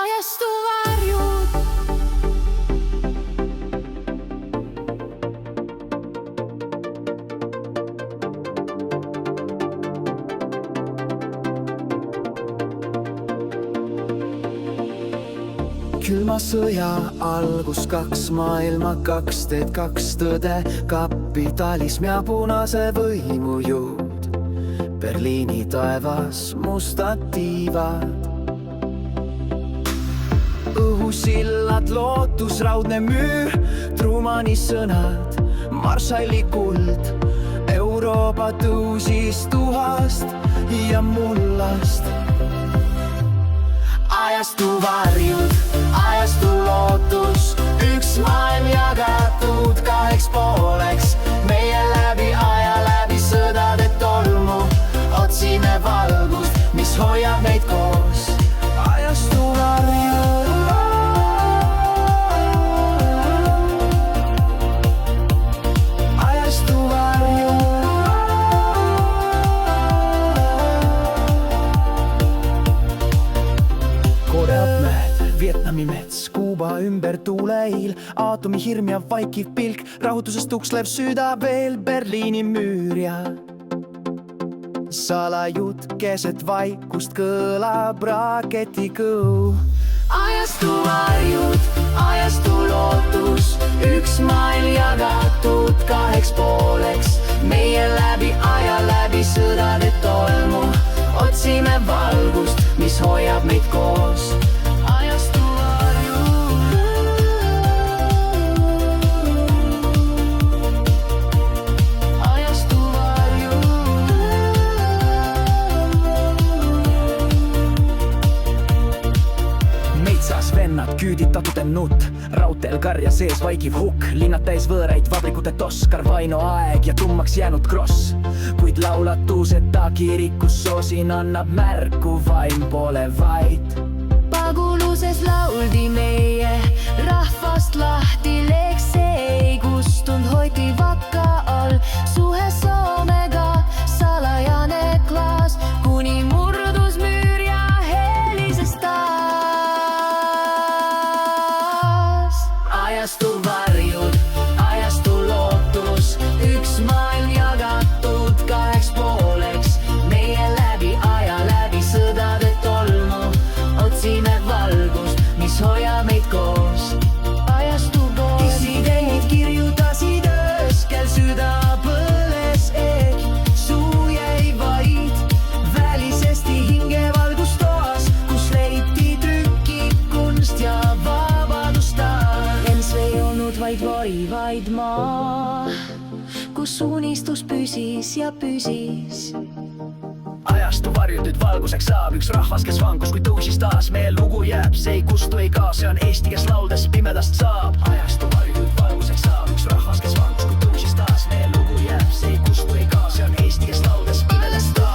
ajastu varjud. Külma sõja algus, kaks maailma, kaks teed, kaks tõde, kapitalism ja punase võimu jõud. Berliini taevas mustad tiivad, õhusillad, lootusraudne müür, Trumani sõnad, Marshalli kuld. Euroopa tõusis tuhast ja mullast. Ajastu varjud, ajastu lootus, üks maailm jagatud kaheks pooleks. Meie läbi aja, läbi sõdade tolmu otsime valgust, mis hoiab meid koos. Ajastu varjud. Ajastu varjud. Koreapmäed, Vietnami mets, Kuuba ümber tuuleiil, aatomihirm ja vaikiv pilk, rahutusest tukslev süda veel, Berliini müür ja salajutt keset vaikust kõlab raketikõu. Ajastu varjud, ajastu lootus, üks maailm jagatud kaheks pooleks. Meie läbi aja, läbi sõdade tolmu otsime valgust, mis hoiab meid koos. Ajastu varjud. Ajastu varjud. Metsas vennad, küüditatud nutt, raudteel karja sees vaikiv hukk, linnad täis võõraid, vabrikute toss, Carvaino aeg ja tummaks jäänud kross. Kuid laulatuseta kirikus sosin annab märku, vaim pole vait. Paguluses lauldi meie rahvast lahti, lekse ei kustunud, hoiti vakka all. Suhe Soomega, salajane klaas, kuni murdus müür ja helises taas. Ajastu varjud, ajastu lootus, üks maailm jagatud kaheks pooleks. Meie läbi aja, läbi sõdade tolmu otsime valgust, mis hoiab meid koos. Ajastu pool. Dissidendid kirjutasid ööskel, süda põles eeg, suu jäi vaid välisesti hingevalgustoas, kus leiti trükikunst ja vabadustar. Ens ei olnud vaid varivaid maa, kus unistus püsis ja püsis. Ajastu varjud nüüd valguseks saab, üks rahvas, kes vangus, kui tõusis taas. Meie lugu jääb, see ei kustu ei kao, see on Eesti, kes lauldes pimedast saab. Ajastu varjud nüüd valguseks saab, üks rahvas, kes vangus, kui tõusis taas. Meie lugu jääb, see ei kustu ei kao, see on Eesti, kes lauldes pimedast saab.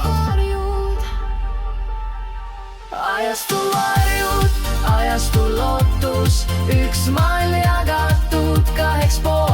Ajastu varjud, ajastu lootus, üks maailm jagatud kaheks pooleks.